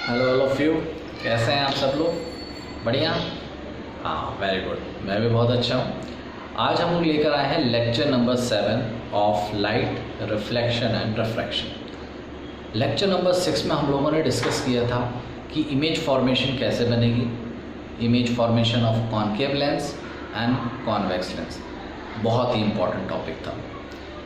Hello all of you, कैसे हैं आप सब लोग? बढ़िया। हाँ, वेरी गुड। मैं भी बहुत अच्छा हूँ। आज हम लोग लेकर आए हैं lecture number 7 of light reflection and refraction. Lecture number 6 में हम लोगों ने डिस्कस किया था कि इमेज फॉर्मेशन कैसे बनेगी, image formation of concave lens and convex lens. बहुत ही इम्पॉर्टेंट टॉपिक था।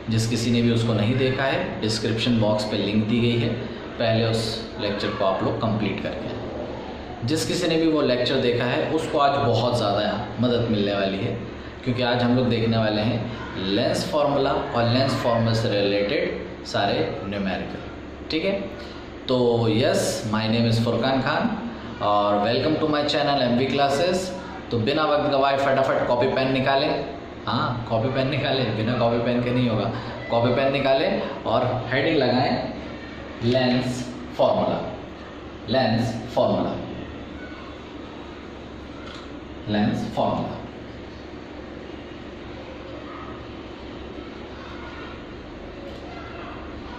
जिस किसी ने भी उसको नहीं देखा है, डिस्क्रिप्शन बॉक्स पे लिंक दी गई है, पहले उस लेक्चर को आप लोग कंप्लीट करके आए। जिस किसी ने भी वो लेक्चर देखा है उसको आज बहुत ज़्यादा मदद मिलने वाली है, क्योंकि आज हम लोग देखने वाले हैं लेंस फार्मूला और लेंस फार्मूला से रिलेटेड सारे न्यूमेरिकल। ठीक है, तो yes, my name is Furqan Khan और welcome to my channel MV classes. तो बिना वक्त गवाए फटाफट कॉपी पेन निकालें। हाँ, कॉपी पेन निकालें, बिना कॉपी पेन के नहीं होगा। कॉपी पेन निकालें और हेडिंग लगाएं lens formula, lens formula, lens formula.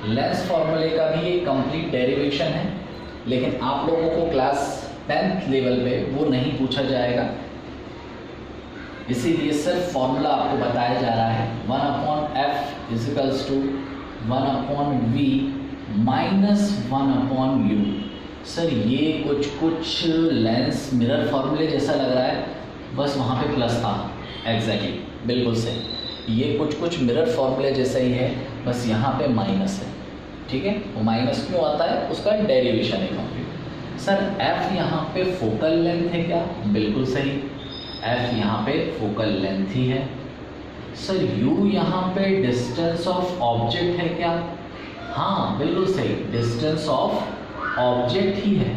Lens फार्मूले का भी एक कंप्लीट डेरिवेशन है, लेकिन आप लोगों को क्लास 10th लेवल पे वो नहीं पूछा जाएगा, इसीलिए सिर्फ फॉर्मूला आपको बताया जा रहा है। 1/f equals to 1/v minus 1/u। Sir ये कुछ लेंस मिरर फार्मूले जैसा लग रहा है, बस वहाँ पे प्लस था। एग्जैक्टली, बिल्कुल सही। ये कुछ मिरर फार्मूले जैसा ही है, बस यहाँ पे माइनस है। ठीक है, वो माइनस क्यों आता है उसका डेरिवेशन है कंप्लीट। सर f यहाँ पे फोकल लेंथ है क्या? बिल्कुल सही, f यहाँ पे फोकल लेंथ ही है। सर u यहाँ पे डिस्टेंस ऑफ ऑब्जेक्ट है क्या? हाँ बिल्कुल सही, डिस्टेंस ऑफ ऑब्जेक्ट ही है।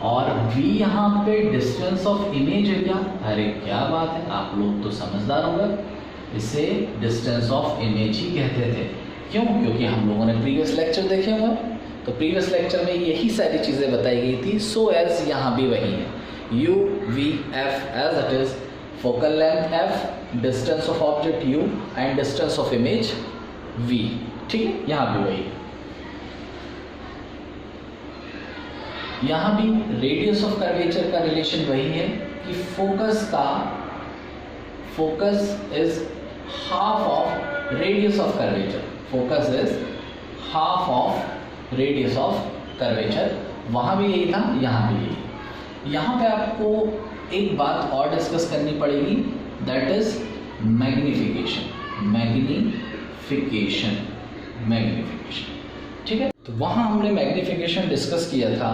और v यहाँ पे डिस्टेंस ऑफ इमेज है क्या? अरे क्या बात है, आप लोग तो समझदार होंगे। इसे डिस्टेंस ऑफ इमेज ही कहते थे। क्यों? क्योंकि हम लोगों ने प्रीवियस लेक्चर देखे हुए, तो प्रीवियस लेक्चर में यही सारी चीज़ें बताई गई थी। सो एज यहाँ भी वही है, u v f as it is, focal length f, distance of object u and distance of image v। ठीक है, यहाँ भी वही है। यहाँ भी रेडियस ऑफ कर्वेचर का रिलेशन वही है कि focus is half of radius of curvature. Focus is half of radius of curvature. वहाँ भी यही था, यहाँ भी यही। यहाँ पे आपको एक बात और डिस्कस करनी पड़ेगी, दैट इज मैग्निफिकेशन। मैग्निफिकेशन, ठीक है। तो वहाँ हमने मैग्निफिकेशन डिस्कस किया था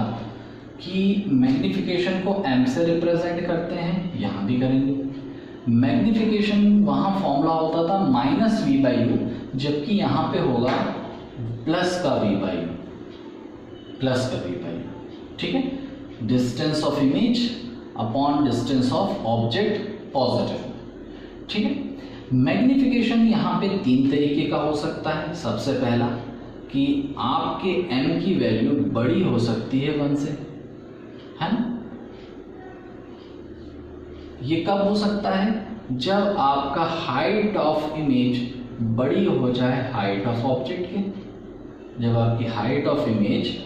कि मैग्निफिकेशन को m से रिप्रेजेंट करते हैं, यहाँ भी करेंगे। मैग्निफिकेशन वहाँ फॉर्मूला होता था -v/u, जबकि यहाँ पे होगा प्लस का v/u, प्लस का v/u। ठीक है, distance of image upon distance of object positive. ठीक है, मैग्निफिकेशन यहाँ पे 3 तरीके का हो सकता है। सबसे पहला कि आपके m की वैल्यू बड़ी हो सकती है 1 से, है ना। ये कब हो सकता है? जब आपका हाइट ऑफ इमेज बड़ी हो जाए हाइट ऑफ ऑब्जेक्ट के। जब आपकी हाइट ऑफ इमेज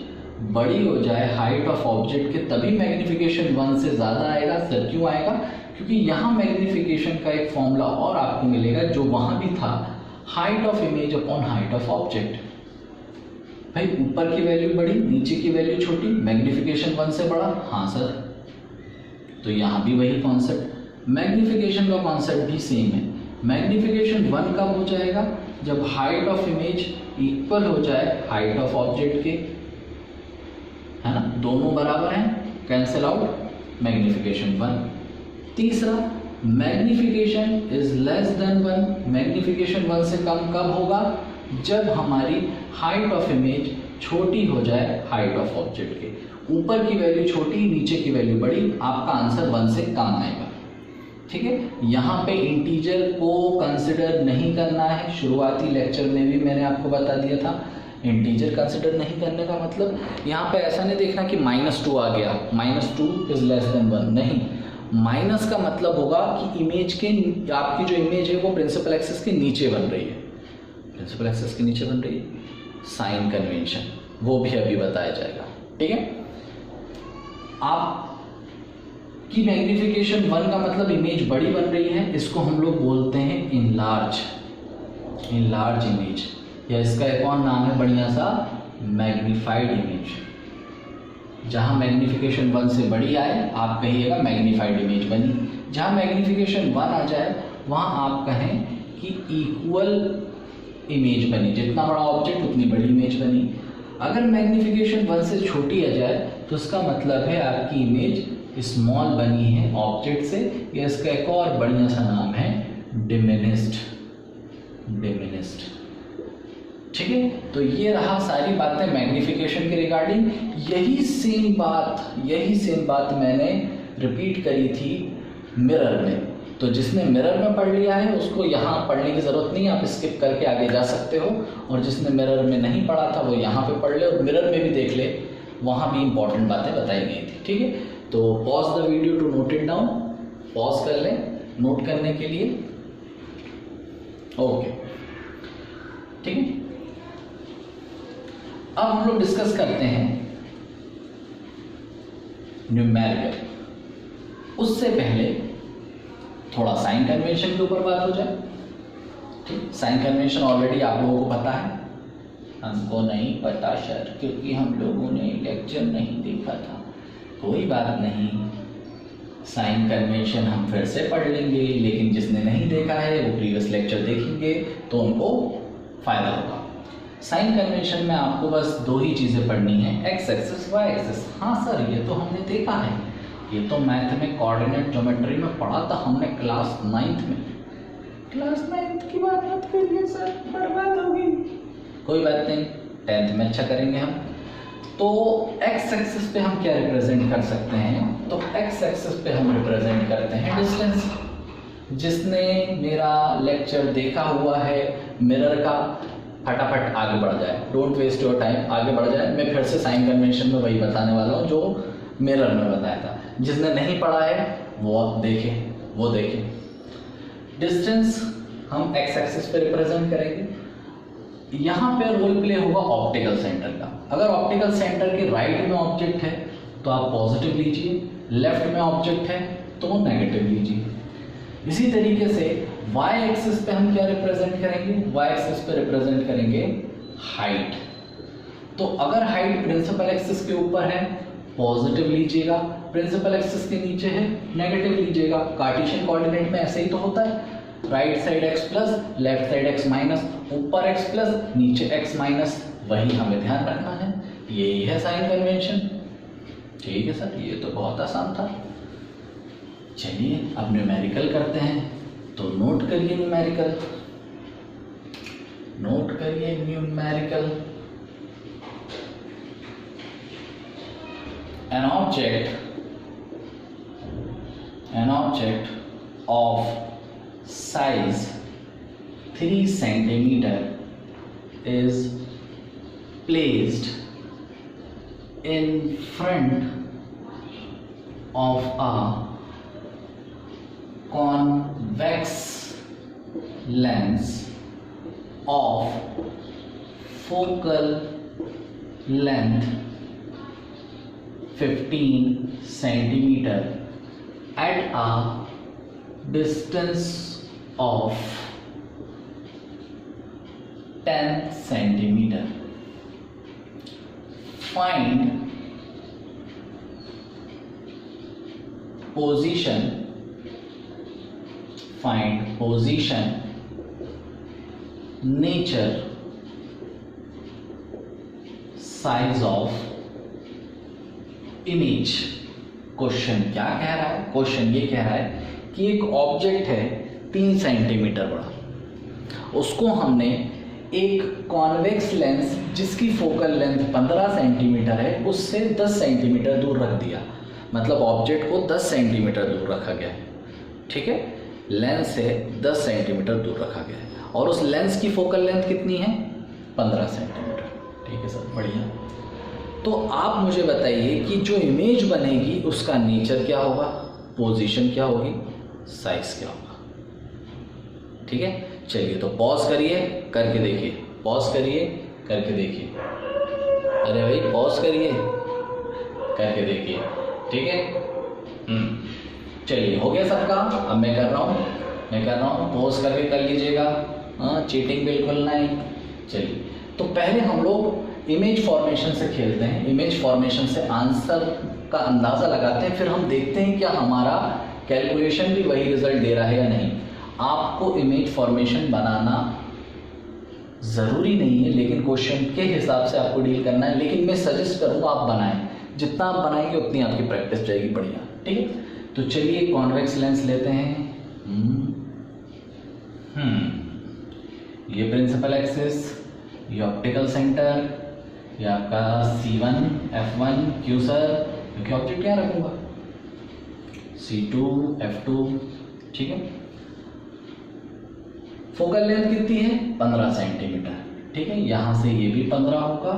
बड़ी हो जाए हाइट ऑफ ऑब्जेक्ट के, तभी मैग्निफिकेशन 1 से ज़्यादा आएगा। सर क्यों आएगा? क्योंकि यहाँ मैग्निफिकेशन का एक फॉर्मूला और आपको मिलेगा जो वहाँ भी था, height of image upon height of object. भाई ऊपर की वैल्यू बड़ी, नीचे की वैल्यू छोटी, मैग्निफिकेशन 1 से बड़ा। हाँ सर, तो यहाँ भी वही कॉन्सेप्ट, मैग्निफिकेशन का कॉन्सेप्ट भी सेम है। मैग्निफिकेशन 1 कब हो जाएगा? जब हाइट ऑफ इमेज इक्वल हो जाए हाइट ऑफ ऑब्जेक्ट के, है ना, दोनों बराबर हैं, कैंसिल आउट, मैग्निफिकेशन 1। तीसरा, magnification is less than 1। Magnification 1 से कम कब होगा? जब हमारी हाइट ऑफ इमेज छोटी हो जाए हाइट ऑफ ऑब्जेक्ट के। ऊपर की वैल्यू छोटी, नीचे की वैल्यू बड़ी, आपका आंसर 1 से कम आएगा। ठीक है, यहाँ पे इंटीजर को कंसिडर नहीं करना है। शुरुआती लेक्चर में भी मैंने आपको बता दिया था, इंटीजर कंसिडर नहीं करने का मतलब यहाँ पे ऐसा नहीं देखना कि -2 आ गया, -2 इज लेस देन 1। नहीं, माइनस का मतलब होगा कि इमेज के, आपकी जो इमेज है वो प्रिंसिपल एक्सिस के नीचे बन रही है, प्रिंसिपल एक्सिस के नीचे बन रही है। साइन कन्वेंशन वो भी अभी बताया जाएगा। ठीक है, आपकी मैग्निफिकेशन 1 का मतलब इमेज बड़ी बन रही है, इसको हम लोग बोलते हैं इनलार्ज इमेज, या इसका एक और नाम है बढ़िया सा मैग्नीफाइड इमेज। जहाँ मैग्निफिकेशन 1 से बड़ी आए आप कहिएगा मैग्नीफाइड इमेज बनी, जहाँ मैग्निफिकेशन 1 आ जाए वहाँ आप कहें कि इक्वल इमेज बनी, जितना बड़ा ऑब्जेक्ट उतनी बड़ी इमेज बनी। अगर मैग्निफिकेशन 1 से छोटी आ जाए तो इसका मतलब है आपकी इमेज स्मॉल बनी है ऑब्जेक्ट से, या इसका एक और बढ़िया सा नाम है डिमिनिस्ड। ठीक है, तो ये रहा सारी बातें मैग्निफिकेशन के रिगार्डिंग। यही सेम बात मैंने रिपीट करी थी मिरर में। तो जिसने मिरर में पढ़ लिया है उसको यहाँ पढ़ने की ज़रूरत नहीं, आप स्किप करके आगे जा सकते हो, और जिसने मिरर में नहीं पढ़ा था वो यहाँ पे पढ़ ले और मिरर में भी देख ले, वहाँ भी इंपॉर्टेंट बातें बताई गई थी। ठीक है, तो pause the video to note it down, pause कर लें नोट करने के लिए। ओके, ठीक है, अब हम लोग डिस्कस करते हैं न्यूमेरिकल। उससे पहले थोड़ा साइन कन्वेंशन के ऊपर बात हो जाए। ठीक, साइन कन्वेंशन ऑलरेडी आप लोगों को पता है, हमको नहीं पता सर क्योंकि हम लोगों ने लेक्चर नहीं देखा था। कोई बात नहीं, साइन कन्वेंशन हम फिर से पढ़ लेंगे, लेकिन जिसने नहीं देखा है वो प्रीवियस लेक्चर देखेंगे तो उनको फायदा होगा। साइन कन्वेंशन में आपको बस 2 ही चीज़ें पढ़नी है, एक्स एक्सिस वाई एक्सिस। हाँ सर ये तो हमने देखा है, ये तो मैथ में कोऑर्डिनेट ज्योमेट्री में पढ़ा था हमने क्लास 9th में। क्लास 9th की बात मत करिए सर, बर्बाद होगी। कोई बात नहीं, 10th में अच्छा करेंगे हम। तो एक्स एक्सिस पे हम क्या रिप्रेजेंट कर सकते हैं, तो एक्स एक्सिस पे हम रिप्रेजेंट करते हैं डिस्टेंस। जिसने मेरा लेक्चर देखा हुआ है मिरर का, फटाफट आगे बढ़ जाए, डोंट वेस्ट योर टाइम, आगे बढ़ जाए। मैं फिर से साइन कन्वेंशन में वही बताने वाला हूँ जो मिरर में बताया था। जिसने नहीं पढ़ा है वो देखे। डिस्टेंस हम एक्स एक्सिस पे रिप्रेजेंट करेंगे। यहाँ पे रोल प्ले होगा ऑप्टिकल सेंटर का। अगर ऑप्टिकल सेंटर के राइट में ऑब्जेक्ट है तो आप पॉजिटिव लीजिए, लेफ्ट में ऑब्जेक्ट है तो नेगेटिव लीजिए। इसी तरीके से वाई एक्सिस पे हम क्या रिप्रेजेंट करेंगे, वाई एक्सिस पे रिप्रेजेंट करेंगे हाइट। तो अगर हाइट प्रिंसिपल एक्सिस के ऊपर है पॉजिटिव लीजिएगा, प्रिंसिपल एक्सिस के नीचे है नेगेटिव लीजिएगा। कार्टेशियन कोऑर्डिनेट में ऐसे ही तो होता है, right side x plus, left side x minus, ऊपर x प्लस नीचे x माइनस, वही हमें ध्यान रखना है। यही है साइन कन्वेंशन। ठीक है सर, ये तो बहुत आसान था। चलिए अब न्यूमेरिकल करते हैं, तो नोट करिए numerical. An object of size 3 centimeter is placed in front of a convex lens of focal length 15 centimeter at a distance of 10 centimeter. Find position, nature, size of image. Question क्या कह रहा है, question ये कह रहा है कि एक ऑब्जेक्ट है 3 सेंटीमीटर बड़ा, उसको हमने एक कॉन्वेक्स लेंस जिसकी फोकल लेंथ 15 सेंटीमीटर है उससे 10 सेंटीमीटर दूर रख दिया। मतलब ऑब्जेक्ट को 10 सेंटीमीटर दूर रखा गया है। ठीक है, लेंस से 10 सेंटीमीटर दूर रखा गया है और उस लेंस की फोकल लेंथ कितनी है, 15 सेंटीमीटर। ठीक है सर, बढ़िया। तो आप मुझे बताइए कि जो इमेज बनेगी उसका नेचर क्या होगा, पोजीशन क्या होगी, साइज क्या होगा। ठीक है, चलिए तो पॉज करिए, करके देखिए, पॉज करिए, करके देखिए। अरे भाई पॉज करिए, करके देखिए। ठीक है। चलिए हो गया सबका। अब मैं कर रहा हूँ पोज करके कर लीजिएगा। हाँ, चीटिंग बिल्कुल नहीं। चलिए तो पहले हम लोग इमेज फॉर्मेशन से खेलते हैं, इमेज फॉर्मेशन से आंसर का अंदाज़ा लगाते हैं, फिर हम देखते हैं क्या हमारा कैलकुलेशन भी वही रिजल्ट दे रहा है या नहीं। आपको इमेज फॉर्मेशन बनाना ज़रूरी नहीं है, लेकिन क्वेश्चन के हिसाब से आपको डील करना है। लेकिन मैं सजेस्ट करूँगा आप बनाएं, जितना आप बनाएंगे उतनी आपकी प्रैक्टिस जाएगी बढ़िया। ठीक है, तो चलिए कॉन्वेक्स लेंस लेते हैं। ये प्रिंसिपल एक्सिस, ये ऑप्टिकल सेंटर, ये आपका C1 F1 क्यों सर, क्योंकि ऑब्जेक्ट क्या रखूँगा C2 F2। ठीक है, फोकल लेंथ कितनी है 15 सेंटीमीटर। ठीक है, यहाँ से ये भी 15 होगा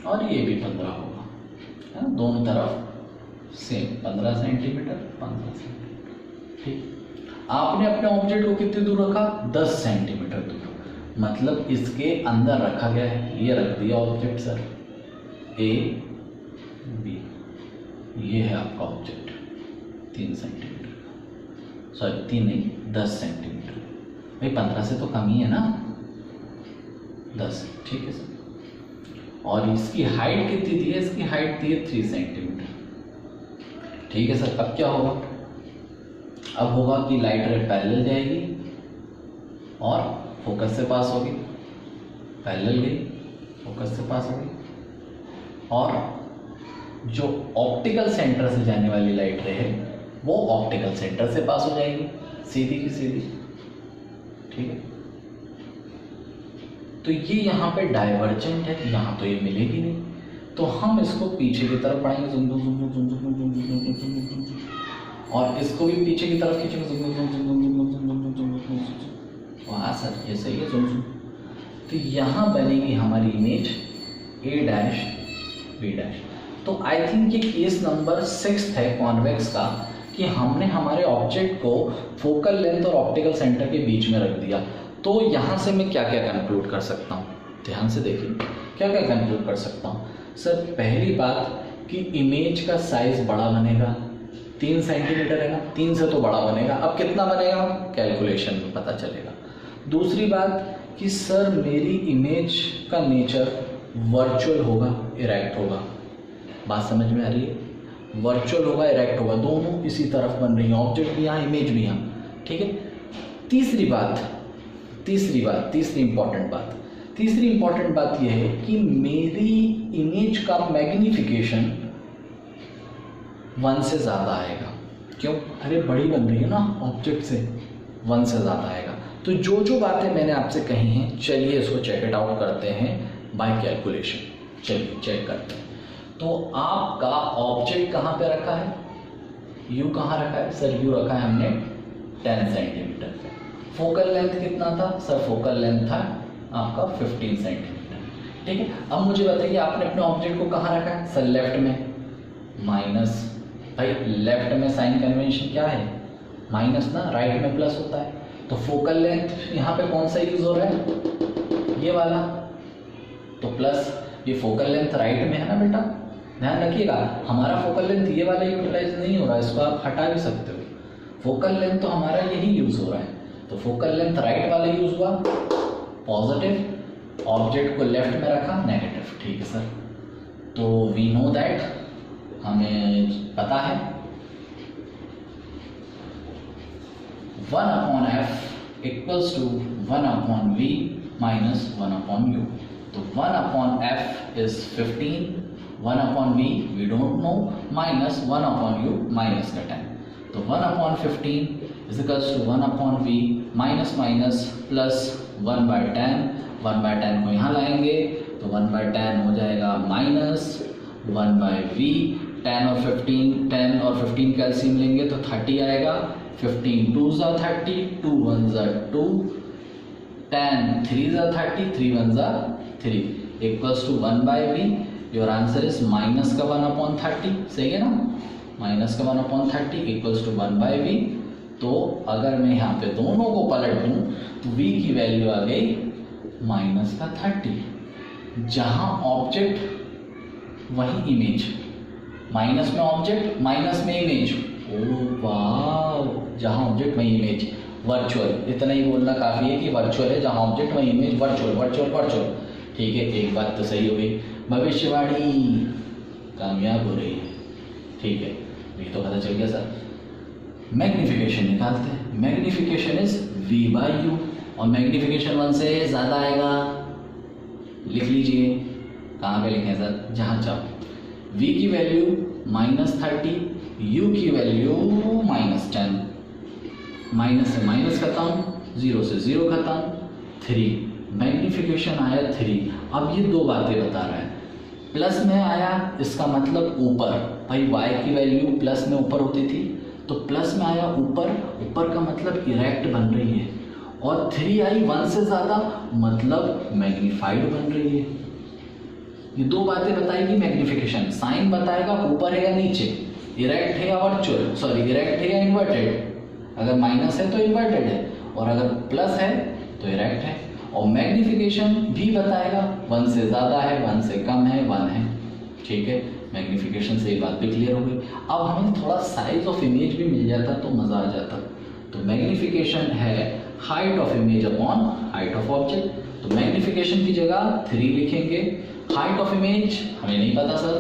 और ये भी 15 होगा, है ना, दोनों तरफ सेम 15 सेंटीमीटर 15 सेंटीमीटर। ठीक, आपने अपने ऑब्जेक्ट को कितनी दूर रखा 10 सेंटीमीटर दूर, मतलब इसके अंदर रखा गया है। ये रख दिया ऑब्जेक्ट सर A B, ये है आपका ऑब्जेक्ट 3 सेंटीमीटर का, सॉरी 3 नहीं 10 सेंटीमीटर। भाई 15 से तो कम ही है ना 10। ठीक है सर, और इसकी हाइट कितनी दी है, इसकी हाइट दी है 3 सेंटीमीटर। ठीक है सर, अब क्या होगा, अब होगा कि लाइट रे पैरेलल जाएगी और फोकस से पास होगी, पैरेलल गई फोकस से पास होगी, और जो ऑप्टिकल सेंटर से जाने वाली लाइट रे है वो ऑप्टिकल सेंटर से पास हो जाएगी, सीधी की सीधी। ठीक है, तो ये यहाँ पे डाइवर्जेंट है, यहाँ तो ये मिलेगी नहीं, तो हम इसको पीछे की तरफ पढ़ेंगे और इसको भी पीछे की तरफ खींचेंगे। वाह सर ये सही है, तो यहाँ बनेगी हमारी image A dash B dash. तो आई थिंक ये केस नंबर 6 है कॉन्वेक्स का, कि हमने हमारे ऑब्जेक्ट को फोकल लेंथ और ऑप्टिकल सेंटर के बीच में रख दिया। तो यहाँ से मैं क्या क्या कंक्लूड कर सकता हूँ, ध्यान से देखिए क्या क्या कंक्लूड कर सकता हूँ। सर पहली बात कि इमेज का साइज बड़ा बनेगा, 3 सेंटीमीटर है ना, 3 से तो बड़ा बनेगा, अब कितना बनेगा कैलकुलेशन में पता चलेगा। दूसरी बात कि सर मेरी इमेज का नेचर वर्चुअल होगा, इरेक्ट होगा, बात समझ में आ रही है, वर्चुअल होगा इरेक्ट होगा, दोनों इसी तरफ बन रही हैं, ऑब्जेक्ट भी यहाँ इमेज भी यहाँ। ठीक है, तीसरी इंपॉर्टेंट बात यह है कि मेरी इमेज का मैग्नीफिकेशन 1 से ज़्यादा आएगा। क्यों, अरे बड़ी बन रही है ना ऑब्जेक्ट से, 1 से ज़्यादा आएगा। तो जो बातें मैंने आपसे कही हैं, चलिए इसको चेक इट आउट करते हैं बाय कैलकुलेशन। चलिए चेक करते हैं। तो आपका ऑब्जेक्ट कहाँ पे रखा है, यू कहाँ रखा है सर, यू रखा है हमने 10 सेंटीमीटर। फोकल लेंथ कितना था सर, फोकल लेंथ था आपका 15 सेंटीमीटर। ठीक है, अब मुझे बताइए आपने अपने ऑब्जेक्ट को कहाँ रखा है सर, लेफ्ट में, माइनस। भाई लेफ्ट में साइन कन्वेंशन क्या है माइनस ना, राइट में प्लस होता है। तो फोकल लेंथ यहाँ पे कौन सा यूज हो रहा है, ये वाला, तो प्लस। ये फोकल लेंथ राइट में है ना बेटा, ध्यान रखिएगा, हमारा फोकल लेंथ ये वाला यूटिलाइज नहीं हो रहा है, इसको आप हटा भी सकते हो। फोकल लेंथ तो हमारा यही यूज हो रहा है, तो फोकल लेंथ राइट वाला यूज हुआ पॉजिटिव, ऑब्जेक्ट को लेफ्ट में रखा नेगेटिव। ठीक है सर, तो वी नो दैट, हमें पता है 1/f equals to 1/v minus 1/u। तो 1/f is 15, 1/v we don't know, minus 1/u minus का 10। तो 1/15 is equals to 1/v minus minus plus 1/10। 1/10 को यहाँ लाएंगे तो 1/10 हो जाएगा माइनस 1/v। 10 और 15 का एलसीएम लेंगे तो 30 आएगा। 15 2s are 30, 2 1s are 2, 10 3s are 30, 3 1s are 3 equals to 1/v। Your answer is minus का 1/30, सही है ना, माइनस का 1/30 इक्वल्स टू 1/v। तो अगर मैं यहाँ पे दोनों को पलट दूँ तो v की वैल्यू आ गई माइनस का 30। जहाँ ऑब्जेक्ट वही इमेज, माइनस में ऑब्जेक्ट, माइनस में इमेज। ओ वाह, जहाँ ऑब्जेक्ट वहीं इमेज, वर्चुअल। इतना ही बोलना काफ़ी है कि वर्चुअल है, जहाँ ऑब्जेक्ट वहीं इमेज, वर्चुअल वर्चुअल वर्चुअल। ठीक है, एक बात तो सही हो गई, भविष्यवाणी कामयाब हो रही है। ठीक है, ये तो पता चल गया सर। मैग्निफिकेशन निकालते हैं। Magnification is V by you, और मैग्निफिकेशन 1 से ज़्यादा आएगा, लिख लीजिए। कहाँ पे लिखें सर? जहाँ चाहो। V की वैल्यू -30, U की वैल्यू -10, माइनस से माइनस खत्म, 0 से 0 खत्म, 3। मैग्निफिकेशन आया 3। अब ये दो बातें बता रहा है। प्लस में आया, इसका मतलब ऊपर, भाई y की वैल्यू प्लस में ऊपर होती थी, तो प्लस में आया ऊपर, ऊपर का मतलब इरेक्ट बन रही है। और 3 आई 1 से ज़्यादा, मतलब मैग्नीफाइड बन रही है। ये दो बातें बताएगी मैग्निफिकेशन। साइन बताएगा ऊपर है या नीचे, इरेक्ट है या वर्चुअल, सॉरी इरेक्ट है या इन्वर्टेड। अगर माइनस है तो इन्वर्टेड है, और अगर प्लस है तो इरेक्ट है। और मैग्निफिकेशन भी बताएगा 1 से ज़्यादा है, 1 से कम है, 1 है। ठीक है, मैग्निफिकेशन से ये बात भी क्लियर हो गई। अब हमें थोड़ा साइज ऑफ इमेज भी मिल जाता तो मज़ा आ जाता। तो मैग्निफिकेशन है height of image upon height of object. तो मैग्निफिकेशन की जगह 3 लिखेंगे। हाइट ऑफ इमेज हमें नहीं पता सर,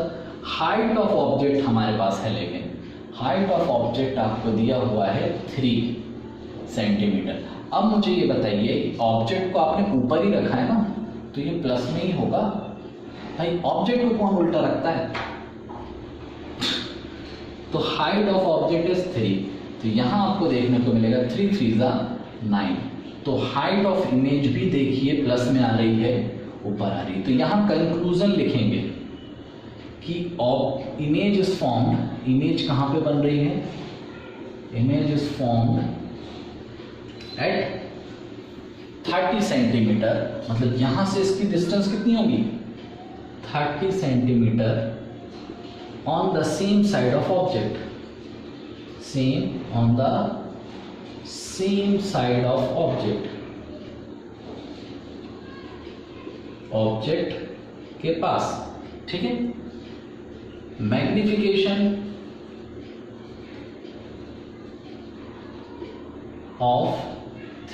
हाइट ऑफ ऑब्जेक्ट हमारे पास है, लेकिन हाइट ऑफ ऑब्जेक्ट आपको दिया हुआ है 3 सेंटीमीटर। अब मुझे ये बताइए, ऑब्जेक्ट को आपने ऊपर ही रखा है ना, तो ये प्लस में ही होगा। भाई ऑब्जेक्ट को कौन उल्टा रखता है? तो हाइट ऑफ ऑब्जेक्ट इज 3, तो यहाँ आपको देखने को मिलेगा 3 3 ज़ा 9। तो हाइट ऑफ इमेज भी देखिए प्लस में आ रही है, ऊपर आ रही है। तो यहाँ कंक्लूजन लिखेंगे कि इमेज इज फॉर्म्ड। इमेज कहाँ पे बन रही है? Image is formed at 30 centimetre, मतलब यहाँ से इसकी डिस्टेंस कितनी होगी? 30 centimetre on the same side of object, on the same side of object के पास। ठीक है, magnification of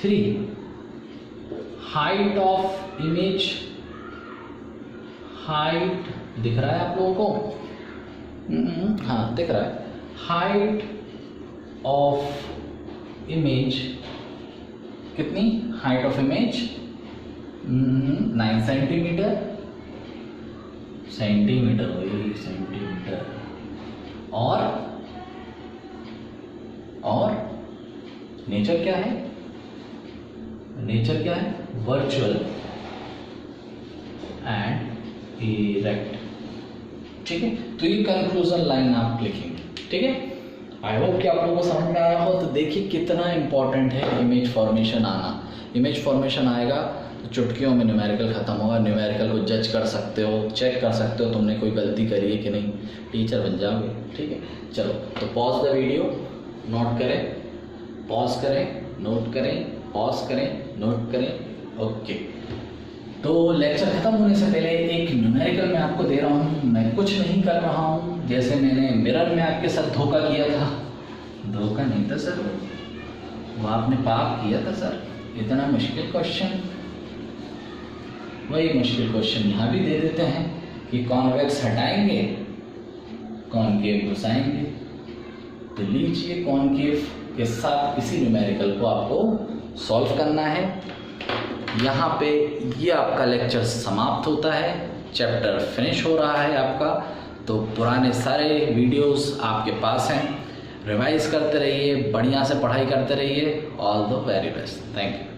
3, height of image, height दिख रहा है आप लोगों को? हाँ दिख रहा है। हाइट ऑफ इमेज कितनी? हाइट ऑफ इमेज 9 सेंटीमीटर, वही सेंटीमीटर। और नेचर क्या है? नेचर क्या है? Virtual and erect. ठीक है, तो ये कंक्लूजन लाइन आप लिखेंगे। ठीक है, आई होप कि आप लोगों को समझ में आया हो। तो देखिए कितना इंपॉर्टेंट है इमेज फॉर्मेशन आना। इमेज फॉर्मेशन आएगा तो चुटकियों में न्यूमेरिकल खत्म होगा। न्यूमेरिकल को जज कर सकते हो, चेक कर सकते हो तुमने कोई गलती करी है कि नहीं, टीचर बन जाओगे। ठीक है, चलो तो पॉज द वीडियो, नोट करें, पॉज करें, नोट करें, पॉज करें, नोट करें। ओके, तो लेक्चर खत्म होने से पहले एक न्यूमेरिकल मैं आपको दे रहा हूँ। मैं कुछ नहीं कर रहा हूँ, जैसे मैंने मिरर में आपके साथ धोखा किया था। धोखा नहीं था सर, वो आपने पाप किया था सर। इतना मुश्किल क्वेश्चन, वही मुश्किल क्वेश्चन यहाँ भी दे देते हैं कि कॉन्वेक्स हटाएंगे, कॉनकेव घुसाएंगे। तो लीजिए कॉनकेव के साथ इसी न्यूमेरिकल को आपको सॉल्व करना है। यहाँ पे ये आपका लेक्चर समाप्त होता है, चैप्टर फिनिश हो रहा है आपका। तो पुराने सारे वीडियोस आपके पास हैं, रिवाइज करते रहिए, बढ़िया से पढ़ाई करते रहिए। All the very best, thank you.